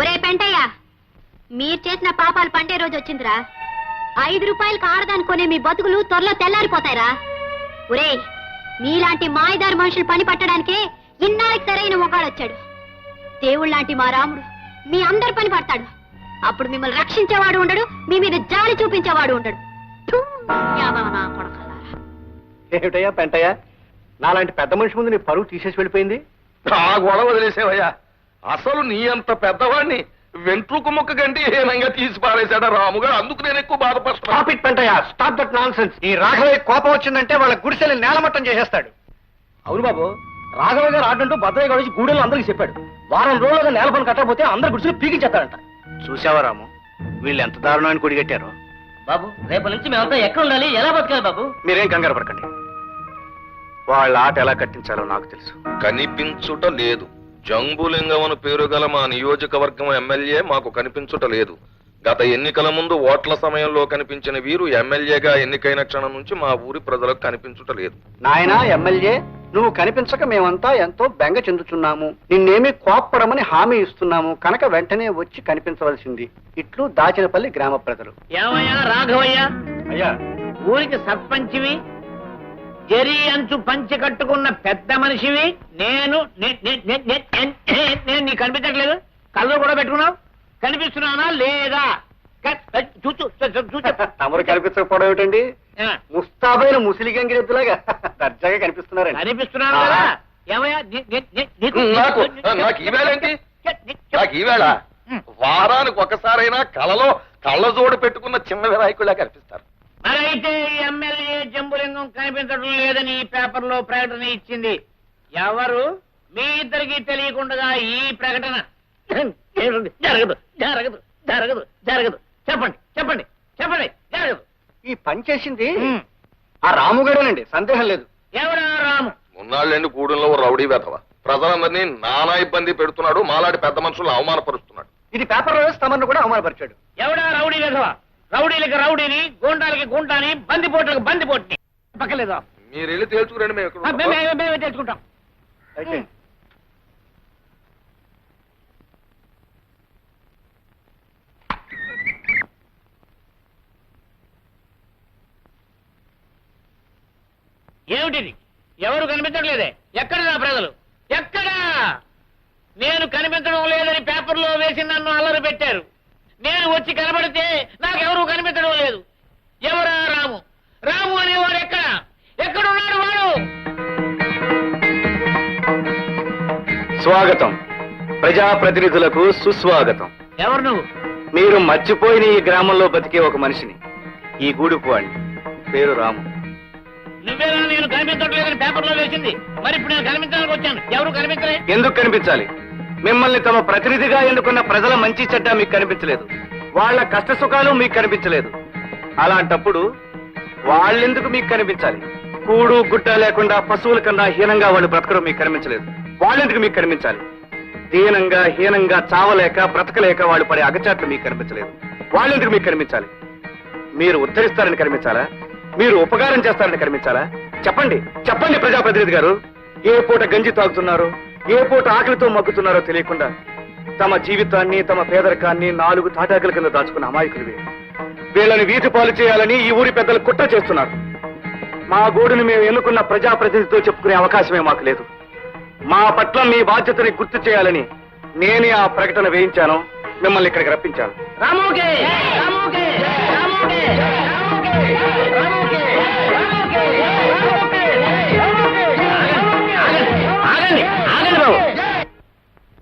ఒరే పెంటయ్య, మీరు చేసిన పాపాలు పండే రోజు వచ్చిందిరా. 5 రూపాయలకు ఆడదానుకునే మీ బతుకులు త్వరలో తెల్లారిపోతాయిరా. ఒరే, మీలాంటి మాయదారి మనుషులు పని పట్టడానికే ఇన్నాళ్ళకి సరైన మొగాడొచ్చాడు. దేవుళ్ళలాంటి మా రాముడు మీ అందరి పని పడతాడు. అప్పుడు మిమ్మల్ని రక్షించేవాడు ఉండడు, మీ మీద జాలి చూపించేవాడు ఉండడు. ఏమిటయ్యా పెంటయ్య, నాలాంటి పెద్ద మనిషి ముందు నీ పరువు తీసేసి వెళ్ళిపోయింది. ఆ గొడవ వదిలేసేవయ్యా. అసలు నీ అంత పెద్దవాడిని వెంట్రుకు ముక్క కంటే హీనంగా తీసి పారేశాడు రాముగారు. అందుకు నేను ఎక్కువ బాధపడుతున్నాను. Pentayya, stop that nonsense. ఈ రాఘవయ్య కోపం వచ్చిందంటే వాళ్ళ గుడిసెల్ని నేలమట్టం చేసేస్తాడు. అవును బాబు, రాఘవ గారు ఆడంటూ భద్రయ్య గారు వచ్చి గూడెల్లో అందరికి చెప్పాడు. వారం రోజులుగా నేల పని కట్టకపోతే అందరు గుడిసెలు పీకించేస్తాడంట. చూసావా రాము, వీళ్ళు ఎంత దారుణమైన కుడిగట్టారో. బాబు, రేపటి నుంచి మేమంతా ఎక్కడ ఉండాలి, ఎలా బతకాలి బాబు? మీరేం కంగారు పడకండి. వాళ్ళ ఆట ఎలా కట్టించాలో నాకు తెలుసు. కనిపించుట లేదు. జంబులింగం పేరు గల మా నియోజకవర్గం ఎమ్మెల్యే మాకు కనిపించుట లేదు. గత ఎన్నికల ముందు ఓట్ల సమయంలో కనిపించిన వీరు ఎమ్మెల్యేగా ఎన్నికైన క్షణం నుంచి మా ఊరి ప్రజలకు కనిపించుట లేదు. నాయనా ఎమ్మెల్యే, నువ్వు కనిపించక మేమంతా ఎంతో బెంగ చెందుతున్నాము. నిన్నేమీ కోప్పడమని హామీ ఇస్తున్నాము కనుక వెంటనే వచ్చి కనిపించవలసింది. ఇట్లు దాచినపల్లి గ్రామ ప్రజలు. ఏమయ్యా రాఘవయ్య, అయ్యా, ఊరికి సర్పంచివి, జరి అంచు పంచి కట్టుకున్న పెద్ద మనిషివి. నేను నీకు కనిపించట్లేదు? కళ్ళు కూడా పెట్టుకున్నావు. కనిపిస్తున్నానా లేదా? తమరు కనిపించకపోవడం ఏమిటండి? ముస్తాబైన ముసిలి గంగిరెద్దులాగా దర్జాగా కనిపిస్తున్నారండి. కనిపిస్తున్నాను కదా. ఏమయ్యా నాకు ఈవేళేంటి? నాకు ఈవేళ వారానికి ఒకసారైనా కళలో కళ్ళజోడు పెట్టుకున్న చిన్న వినాయకుడిలా కనిపిస్తారు. మరైతే ఎమ్మెల్యే జంబులింగం కనిపించడం లేదని పేపర్లో ప్రకటన ఇచ్చింది ఎవరు? మీ ఇద్దరికి తెలియకుండా ఈ ప్రకటన జరగదు జరగదు జరగదు జరగదు. చెప్పండి చెప్పండి చెప్పండి. జరగదు. ఈ పని చేసింది ఆ రాముగారేనండి, సందేహం లేదు. ఎవడా రాము? ఉన్నాళ్ళండి గూడెంలో రౌడీ వెధవ. ప్రజలందరినీ నానా ఇబ్బంది పెడుతున్నాడు. మాలాంటి పెద్ద మనుషులను అవమానపరుస్తున్నాడు. ఇది పేపర్ వేసి తమను కూడా అవమానపరిచాడు. ఎవడా రౌడీ వెధవ? రౌడీలకి రౌడీని, గోండాలకి గుంటాని, బందిపోట్లకి బందిపోట్ని. పక్కలేదా? మీరు వెళ్ళి తేల్చుకురండి. మేమే తెలుసుకుంటాం. అయితే ఏమిటిది? ఎవరు కనిపించట్లేదే? ఎక్కడ నా ప్రజలు? ఎక్కడా? నేను కనిపించడం లేదని పేపర్లో వేసి నన్ను అల్లరి పెట్టారు. నేను వచ్చి కనబడితే నాకెవరూ కనిపించడం లేదు. ఎవరా రాము? రాము అనేవాడు ఎక్కడ? ఎక్కడున్నాడు వాడు? స్వాగతం. ప్రజాప్రతినిధులకు సుస్వాగతం. ఎవరు నువ్వు? మీరు మర్చిపోయిన ఈ గ్రామంలో బతికే ఒక మనిషిని, ఈ గూడుపు వాడిని. పేరు రాము. నువ్వేనా నేను కనిపించట్లేదని పేపర్లో వేసింది? మరి ఇప్పుడు నేను కనిపించడానికి వచ్చాను. ఎవరు కనిపించలే? ఎందుకు కనిపించాలి? మిమ్మల్ని తమ ప్రతినిధిగా ఎన్నుకున్న ప్రజల మంచి చెడ్డ మీకు కనిపించలేదు. వాళ్ళ కష్ట సుఖాలు మీకు కనిపించలేదు. అలాంటప్పుడు వాళ్ళెందుకు మీకు కనిపించాలి? కూడు గుడ్డ లేకుండా పశువుల కన్నా హీనంగా వాళ్ళు బ్రతకడం మీకు కనిపించలేదు. వాళ్ళెందుకు మీకు కనిపించాలి? దీనంగా హీనంగా చావలేక బ్రతకలేక వాళ్ళు పడే అగచాట్లు మీకు కనిపించలేదు. వాళ్ళెందుకు మీకు కనిపించాలి? మీరు ఉద్ధరిస్తారని కనిపించాలా? మీరు ఉపకారం చేస్తారని కనిపించాలా? చెప్పండి చెప్పండి ప్రజాప్రతినిధి గారు. ఏ పూట గంజి తాగుతున్నారో, ఏ పూట ఆకలితో మగ్గుతున్నారో తెలియకుండా తమ జీవితాన్ని, తమ పేదరికాన్ని 4 తాటాకుల కింద దాచుకున్న అమాయకులు వీళ్ళని వీధి పాలు చేయాలని ఈ ఊరి పెద్దలు కుట్ర చేస్తున్నారు. మా గోడును మేము ఎన్నుకున్న ప్రజాప్రతినిధితో చెప్పుకునే అవకాశమే మాకు లేదు. మా పట్ల మీ బాధ్యతని గుర్తు చేయాలని నేనే ఆ ప్రకటన వేయించాను, మిమ్మల్ని ఇక్కడికి రప్పించాను. రాముకే రాముకే రాముకే రాముకే రాముకే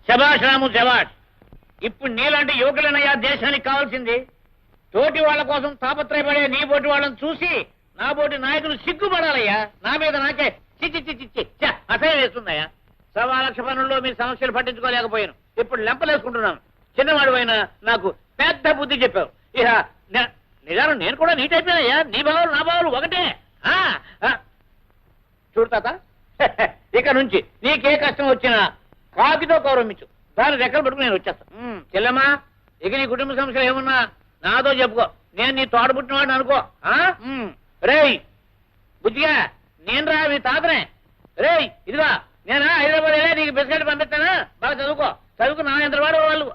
శబాష్ రాము శబాష్. ఇప్పుడు నీలాంటి యువకులనయ్యా దేశానికి కావాల్సింది. తోటి వాళ్ళ కోసం తాపత్రయపడే నీ బోటి వాళ్ళని చూసి నా బోటి నాయకులు సిగ్గుపడాలయ్యా. నా మీద నాకే చిచ్చి చిచ్చి చిచ్చ అసహ్యం వేస్తుందయ్యా. 1,00,000 పనుల్లో మీ సమస్యలు పట్టించుకోలేకపోయాను. ఇప్పుడు లెంపలేసుకుంటున్నాను. చిన్నవాడు అయినా నాకు పెద్ద బుద్ధి చెప్పావు. ఇక నిజాను నేను కూడా నీట్ అయిపోయానయ్యా. నీ బావులు నా బావులు ఒకటే. చూడు తాత, ఇక నుంచి నీకే కష్టం వచ్చినా కాకితో గౌరవించు. దాని రెక్కలు పట్టుకుని నేను వచ్చేస్తాను. చెల్లెమ్మా, ఇక నీ కుటుంబ సమస్యలు ఏమన్నా నాతో చెప్పుకో. నేను నీ తోట పుట్టినవాడిని అనుకో. రేయ్ బుద్ధిగా, నేను రా మీ తాతనే. రేయ్ ఇదిగా, నేను హైదరాబాద్ వెళ్ళా నీకు బిస్కెట్ పంపిస్తానా? బాగా చదువుకో. చదువుకు నా ఎంత వాడు వాళ్ళు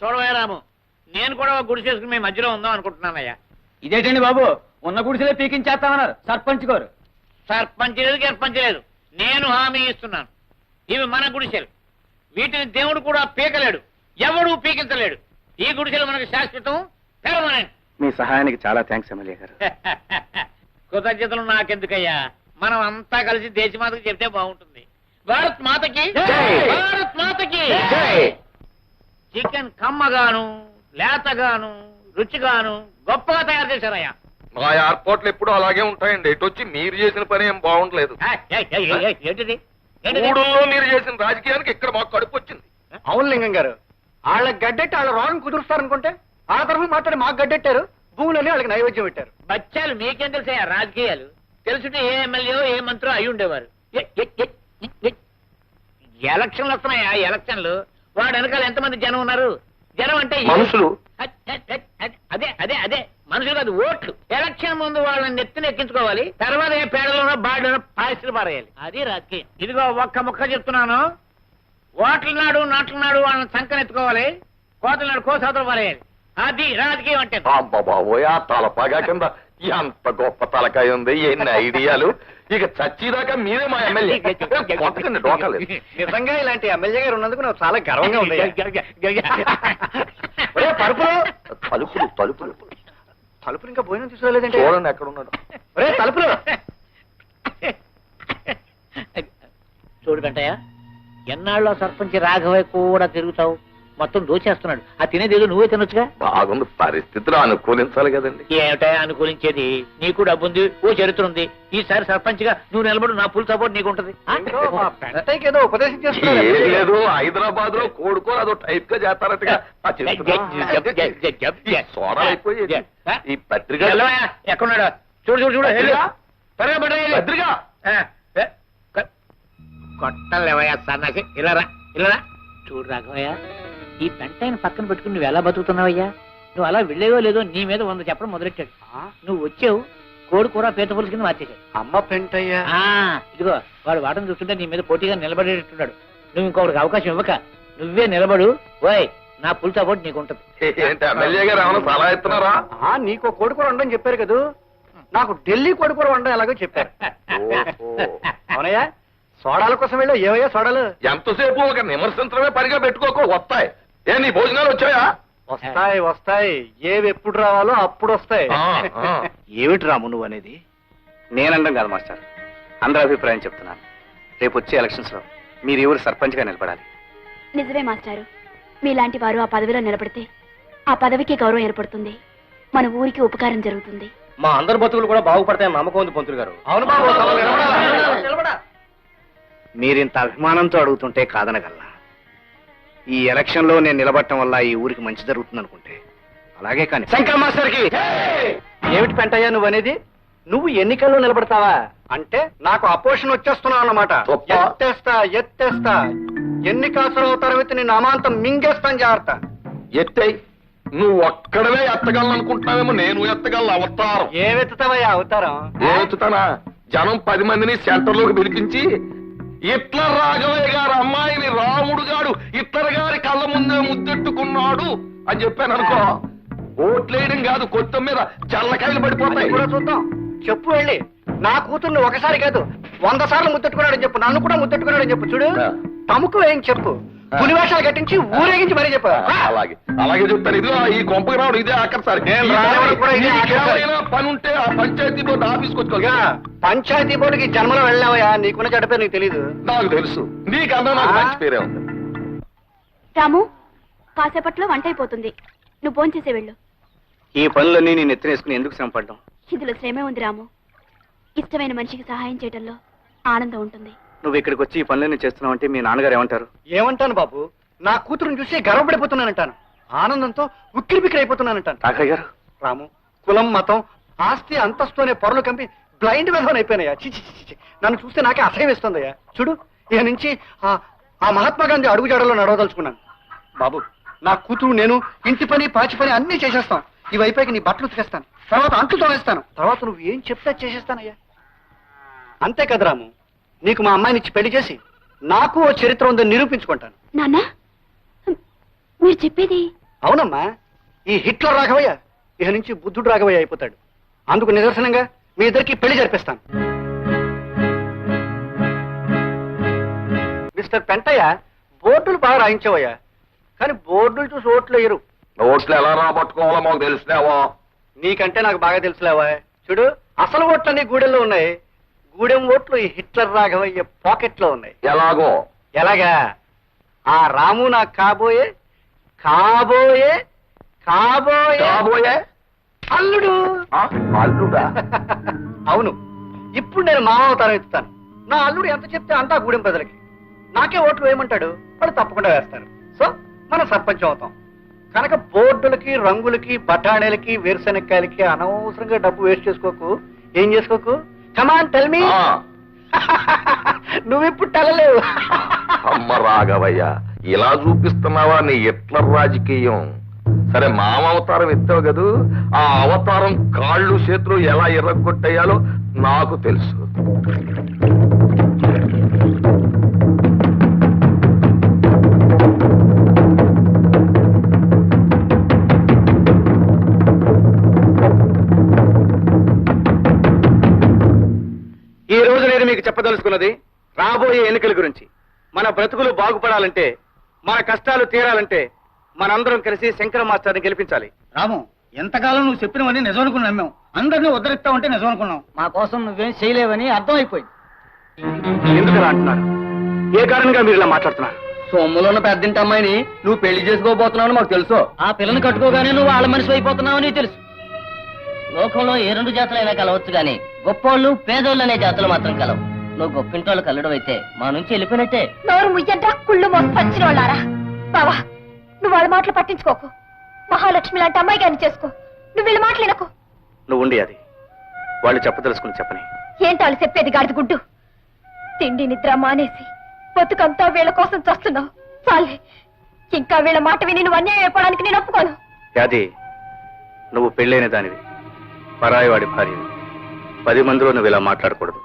చూడవయ్యా రాము, నేను కూడా ఒక గుడి చేసుకుని మీ మధ్యలో ఉందాం అనుకుంటున్నానయ్యా. ఇదేటండి బాబు, ఉన్న గుడిసెలే పీకించేస్తామన్నారు సర్పంచ్ గారు. సర్పంచ్ లేదు గర్పంచ్ లేదు, నేను హామీ ఇస్తున్నాను. ఇవి మన గుడిసెలు, వీటిని దేవుడు కూడా పీకలేడు, ఎవడూ పీకించలేడు. ఈ గుడిసెలు మనకు శాశ్వతం, పెర్మనెంట్. మీ సహాయానికి చాలా థ్యాంక్స్ ఎమ్మెల్యే గారు. కృతజ్ఞతలు నాకెందుకయ్యా, మనం అంతా కలిసి దేశమాతకి చెప్తే బాగుంటుంది. భారత్ మాతకి, జై! భారత్ మాతకి. చికెన్ కమ్మగాను, లేతగాను, రుచిగాను గొప్పగా తయారు చేశారయ్యా. మా ఎయిర్పోర్ట్లు ఎప్పుడు అలాగే ఉంటాయండి. ఎటు వచ్చి మీరు చేసిన పని ఏం బాగుండలేదు. ఏంటిది? మూడుల్లో మీరు చేసిన రాజకీయానికి ఇక్కడ మాకు కడుపు వచ్చింది. అవును లింగం గారు, వాళ్ళ గడ్డెట్టి వాళ్ళ రోగం కుదురుస్తారనుకుంటే ఆ తరఫు మాట్లాడి మాకు గడ్డెట్టారు, భూములని వాళ్ళకి నైవేద్యం పెట్టారు. బచ్చాలు మీకేం తెలుసా రాజకీయాలు? తెలుసుంటే ఏ ఎమ్మెల్యే ఏ మంత్రో అయి ఉండేవారు. ఎలక్షన్లు వస్తున్నాయా? ఎలక్షన్లు వాడు వెనకాల ఎంతమంది జనం ఉన్నారు? జనం అంటే మనుషులు. అదే అదే అదే మనుషులు కాదు, ఓట్లు. ఎలక్షన్ ముందు వాళ్ళని నెత్తిని ఎక్కించుకోవాలి, తర్వాత ఏ పేడలోనో బాడలోనో పాయసులు పారేయాలి. అది రాజకీయం. ఇదిగో ఒక్క ముక్క చెప్తున్నాను, ఓట్ల నాడు నాట్ల నాడు వాళ్ళని సంకనెత్తుకోవాలి, కోతల నాడు కోసాతలు పారేయాలి. అది రాజకీయం అంటే. బాబోయ్, ఆ తలపాగా కింద ఎంత గొప్ప తలకాయ ఉంది, ఎన్ని ఐడియాలు. ఇక చచ్చిదాకా మీరే మా ఎమ్మెల్యే. కొత్తకండి డోకాలేదు. నిజంగా ఇలాంటి ఎమ్మెల్యే గారు ఉన్నందుకు నాకు చాలా గర్వంగా ఉంది. పరుపులు తలుపులు తలుపులు తలుపులు ఇంకా భోజనం తీసుకోలేదంటే. చూడండి ఎక్కడ ఉన్నాడు. ఒరే తలుపులు. చూడు వెంటయ్య, ఎన్నాళ్ళలో సర్పంచ్ రాఘవయ్య కూడా తిరుగుతావు, మొత్తం దోచేస్తున్నాడు. ఆ తినేదేదో నువ్వే తినొచ్చుగా. బాగుంది, పరిస్థితులు అనుకూలించాలి కదండి. ఏమిటా అనుకూలించేది? నీకు డబ్బు ఉంది, ఓ చరిత్ర ఉంది. ఈసారి సర్పంచ్ గా నువ్వు నిలబడు, నా ఫుల్ సపోర్ట్ నీకు ఉంటది. ఏంటో మా పెంటయ్యకి ఏదో ఉపదేశం ఏం చేస్తున్నారు. లేదు, హైదరాబాద్ లో కోడుకో అదో టైప్ గా చేస్తారట్టుగా. ఆ చెప్తున్నా. సోడా అయిపోయేది. ఈ పత్రిక ఎల్లవయ్యా, ఎక్కడున్నాడు? చూడు చూడు చూడు, వెళ్ళు. త్వరగా పడ్డా పత్రిక కొట్టలేవయ్యా సన్నాసి. ఇలారా ఇలారా. చూడు రాఘవయ్య, ఈ పెంటైన పక్కన పెట్టుకుని నువ్వు ఎలా బతుకుతున్నావయ్యా? నువ్వు అలా వెళ్ళేవో లేదో నీ మీద 100 చెప్పడం మొదలెట్టాడు. నువ్వు వచ్చావు, కోడి కూర పీత పులుసు కింద మార్చేశాడు. అమ్మ పెంటయ్య. ఇదిగో వాడు వాటం చూస్తుంటే నీ మీద పోటీగా నిలబడేటట్టున్నాడు. నువ్వు ఇంకొకటికి అవకాశం ఇవ్వక నువ్వే నిలబడు. ఓయ్, నా ఫుల్ సపోర్ట్ నీకు ఉంటది. ఏంటి ఎమ్మెల్యే గారు ఏమైనా సలహా ఇస్తున్నారా? నీకు కోడికూర వండని చెప్పారు కదా, నాకు ఢిల్లీ కోడికూర వండడం ఎలాగో చెప్పారు. అవునయ్యా, సోడాల కోసం వెళ్ళా. ఏవయ్యా సోడాలు? ఎంతసేపు ఒక విమర్శించడమే పనిగా పెట్టుకోకు, వస్తాయి. ఏ నీ భోజనాలు వచ్చాయా? వస్తాయి వస్తాయి, ఏవి ఎప్పుడు రావాలో అప్పుడు వస్తాయి. ఆ. ఏమిటి రాము నువ్వు అనేది? నేనండం కాదు మాస్టర్, అందరి అభిప్రాయం చెప్తున్నాను. రేపు వచ్చే ఎలక్షన్స్ లో మీరు ఎవరు సర్పంచ్ గా నిలబడాలి. నిజమే మాస్టారు, మీలాంటి వారు ఆ పదవిలో నిలబడితే ఆ పదవికి గౌరవం ఏర్పడుతుంది, మన ఊరికి ఉపకారం జరుగుతుంది. మా అందరి బతుకులు కూడా బాగుపడతాయని నమ్మకం ఉంది పంతులు గారు. అవును బాబు. మీరింత అభిమానంతో అడుగుతుంటే కాదనగలనా? ఈ ఎలక్షన్ లో నేను నిలబడటం వల్ల ఈ ఊరికి మంచి జరుగుతుంది అనుకుంటే అలాగే. కానీ శంకర్ మాస్టర్ కి ఏమిటి పెంటయ్యా నువ్వు అనేది? నువ్వు ఎన్నికల్లో నిలబడతావా అంటే నాకు అపోజిషన్ వచ్చేస్తున్నావు అన్నమాట. గొప్ప. ఎత్తేస్తా ఎన్నికాసులు అవుతారు, నిన్ను అమాంతం మింగేస్తాను. జాగ్రత్త. ఎత్తై నువ్వు ఒక్కడవే ఎత్తగలను అనుకుంటున్నావేమో, నేను ఎత్తగలను. అవతారం ఏమెత్తుతావయ్యా అవతారం? ఏమెత్తుతానా? జనం 10 మందిని సెంటర్లోకి పిలిపించి హిట్లర్ రాఘవయ్య గారు అమ్మాయిని రాముడు గాడు హిట్లర్ గారి కళ్ళ ముందే ముద్దెట్టుకున్నాడు అని చెప్పాను అనుకో, ఓట్లేయడం కాదు, కొత్త మీద జల్లకాయలు పడిపోతాయి. కూడా చూద్దాం. చెప్పు వెళ్ళి, నా కూతుర్ని ఒకసారి కాదు 100 సార్లు ముద్దెట్టుకున్నాడని చెప్పు, నన్ను కూడా ముద్దెట్టుకున్నాడని చెప్పు. చూడు, తమకు ఏం చెప్పు, పులివేషాలు కట్టించి ఊరేగించి మరీ చెప్పు. అలాగే అలాగే చెప్తాను. ఇదిగో ఈ కొంపకి రావడం ఇదే ఆఖరిసారి. పని ఉంటే ఆ పంచాయతీ బోర్డు ఆఫీస్కి వచ్చుకోగా. పంచాయతీ బోర్డుకి జన్మలో వెళ్ళావయ్యా, నీకున్న చెడ్డ పేరు నీకు తెలీదు. నాకు తెలుసు, నీకన్నా నాకు మంచి పేరే ఉంది. రాము, కాసేపట్లో వంట అయిపోతుంది, నువ్వు భోంచేసే వెళ్ళు. ఈ పనులన్నీ నేను ఎత్తినేసుకుని ఎందుకు శ్రమ పడ్డం? ఇందులో శ్రమే ఉంది రాము, ఇష్టమైన మనిషికి సహాయం చేయడంలో ఆనందం ఉంటుంది. నువ్వు ఇక్కడికి వచ్చి ఈ పనులన్నీ చేస్తున్నావు అంటే మీ నాన్నగారు ఏమంటారు? ఏమంటాను బాబు, నా కూతురుని చూసి గర్వపడిపోతున్నానంటాను, ఆనందంతో ఉక్కిరి బిక్కిరి అయిపోతున్నానంటాను. రాఘయ్య గారు, రాము, కులం మతం ఆస్తి అంతస్తునే పొరలు కంపి బ్లైండ్ విధవన్ అయిపోయినాయా. చిచి, నన్ను చూస్తే నాకే అసహ్యం వేస్తుందయ్యా. చూడు, ఇక నుంచి ఆ మహాత్మా గాంధీ అడుగుజాడలో నడవదలుచుకున్నాను. బాబు, నా కూతురు నేను ఇంటి పని పాచి పని అన్నీ చేసేస్తాం. ఈ వైపుకి నీ బట్టలు ఉతికేస్తాను, తర్వాత అంట్లు తోనేస్తాను, తర్వాత నువ్వు ఏం చెప్తే చేసేస్తానయ్యా. అంతే కదా రాము, నీకు మా అమ్మాయినిచ్చి పెళ్లి చేసి నాకు ఓ చరిత్ర ఉందని నిరూపించుకుంటాను. నాన్న, మీరు చెప్పేది అవునమ్మా, ఈ హిట్లర్ రాఘవయ్య ఇక నుంచి బుద్ధుడు రాఘవయ్య అయిపోతాడు. అందుకు నిదర్శనంగా మీ ఇద్దరికి పెళ్లి జరిపిస్తాను. మిస్టర్ పెంటయ్య, బోర్డులు బాగా రాయించావయ్యా, కానీ బోర్డులు చూసి ఓట్లు వేయరు. ఓట్లు ఎలా రాబట్టుకోవాలో మాకు తెలిసినావా? నీకంటే నాకు బాగా తెలుసులేవా. చూడు, అసలు ఓట్లన్నీ గూడెంలో ఉన్నాయి. గూడెం ఓట్లు ఈ హిట్లర్ రాఘవయ్య పాకెట్లో ఉన్నాయి. ఎలాగో? ఎలాగా? ఆ రాము నాకు కాబోయే కాబోయే కాబోయే కాబోయే అల్లుడు. అల్లుడా? అవును, ఇప్పుడు నేను మామవతారం ఎత్తుతాను. నా అల్లుడు ఎంత చెప్తే అంతా గూడెం ప్రజలకి. నాకే ఓట్లు వేయమంటాడు, వాళ్ళు తప్పకుండా వేస్తారు. సో మనం సర్పంచం అవుతాం. కనుక బోర్డులకి, రంగులకి, బఠాణీలకి, వేరుశెనక్కాయలకి అనవసరంగా డబ్బు వేస్ట్ చేసుకోకు. ఏం చేసుకోకు. Come on tell me. నువ్విప్పుడు తెలలేవు. అమ్మ రాఘవయ్య, ఇలా చూపిస్తున్నావా నీ హిట్లర్ రాజకీయం? సరే, మామ అవతారం ఎత్తావు కదూ, ఆ అవతారం కాళ్ళు చేతులు ఎలా ఎర్రగొట్టేయాలో నాకు తెలుసు. ఈ రోజు నేను మీకు చెప్పదలుచుకున్నది రాబోయే ఎన్నికల గురించి. మన బ్రతుకులు బాగుపడాలంటే, మన కష్టాలు తీరాలంటే మనందరం కలిసి శంకర మాస్టర్ని గెలిపించాలి. రాము, ఎంతకాలం నువ్వు చెప్పినవన్నీ నిజం అనుకుని నమ్మాం. అందరినీ ఉద్ధరిస్తా ఉంటే నిజం అనుకున్నాం. మా కోసం నువ్వేం చేయలేవని అర్థమైపోయింది. ఎందుకలా అంటున్నారు? ఏ కారణంగా మీరు ఇలా మాట్లాడుతున్నారు? సొమ్ములో ఉన్న పెద్దింటి అమ్మాయిని నువ్వు పెళ్లి చేసుకోబోతున్నావు మాకు తెలుసు. ఆ పిల్లని కట్టుకోగానే నువ్వు వాళ్ళ మనిషి అయిపోతున్నావని తెలుసు. లోకంలో ఏ రెండు జాతులైనా కలవచ్చు గాని గొప్పోళ్ళు పేదోళ్ళు అనే జాతులు మాత్రం కలవు. నువ్వు గొప్పింటోళ్ళు కలడం అయితే మా నుంచి వెళ్ళిపోయినట్టే. నోరు ముయ్యండ్రా, కుళ్ళు మోసొచ్చిన వాళ్ళారా. బావా, నువ్వు వాళ్ళ మాటలు పట్టించుకోకు. మహాలక్ష్మి లాంటి అమ్మాయి గారిని చేసుకో. నువ్వు వీళ్ళ మాటలు వినకు. నువ్వు ఉండి అది వాళ్ళు చెప్పదలుచుకుని చెప్పని. ఏంటి వాళ్ళు చెప్పేది? గాడిద గుడ్డు. తిండి నిద్ర మానేసి బతుకంతా వీళ్ళ కోసం చస్తున్నావు. చాలే, ఇంకా వీళ్ళ మాట విని నువ్వు అన్యాయం అయిపోవడానికి నేను ఒప్పుకోను. అది నువ్వు పెళ్ళైన దానివి, పరాయివాడి భార్యవి. 10 మందిలో నువ్వు ఇలా మాట్లాడకూడదు,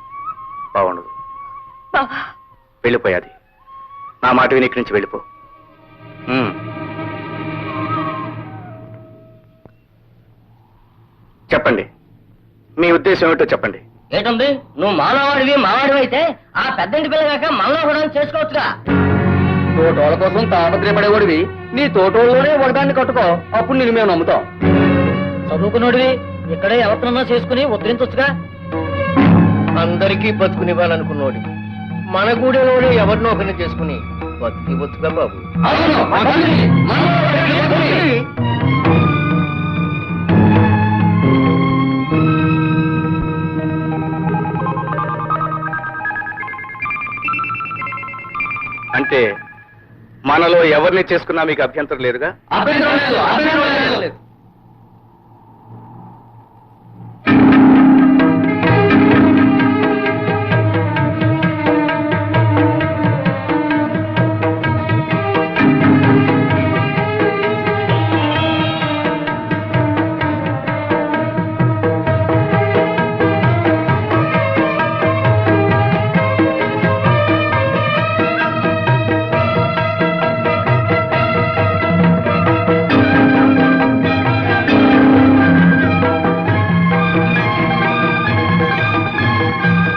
బాగుండదు. బావా, వెళ్ళిపోయాది. నా మాట విని ఇక్కడి నుంచి వెళ్ళిపో. చెప్పండి, మీ ఉద్దేశం ఏమిటో చెప్పండి. ఏటుంది, నువ్వు మానవాడివి మావాడివి అయితే ఆ పెద్దంటి పిల్లగాక మనలో కూడా చేసుకోవచ్చుగా. తోటోళ్ళ కోసం తాపత్రయపడేవాడివి, నీ తోటోళ్ళలోనే ఒకదాన్ని కట్టుకో, అప్పుడు నేను మేము నమ్ముతాం. చదువుకున్నోడివి ఇక్కడే ఎవరినన్నా చేసుకుని ఉద్ధరించొచ్చుగా. అందరికీ బతుకునివ్వాలనుకున్నోడి మన గూడెలోనే ఎవరినో ఒకరిని చేసుకుని బతుకి బతుగా బాబు. అంటే మనలో ఎవరిని చేసుకున్నా మీకు అభ్యంతరం లేదుగా?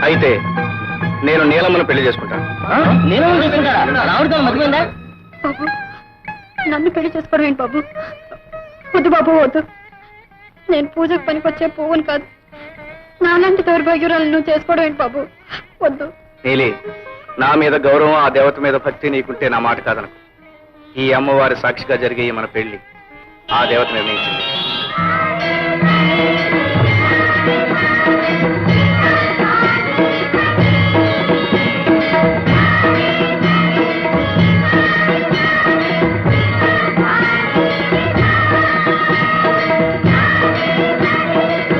అయితే నేను నీలమ్మను పెళ్లి చేసుకుంటాను. రావుడితో మతిపోయిందా? బాబు, నన్ను పెళ్లి చేసుకోవడం ఏంటి బాబు? వద్దు బాబు, వద్దు. నేను పూజకు పనికొచ్చే పువ్వుని కాదు. నాలాంటి దౌర్భాగ్యురాలు నువ్వు చేసుకోవడం ఏంటి బాబు? వద్దు. నీలి, నా మీద గౌరవం, ఆ దేవత మీద భక్తి నీకుంటే నా మాట కాదనకు. ఈ అమ్మవారి సాక్షిగా జరిగే ఈ మన పెళ్లి ఆ దేవత నిర్ణయించింది.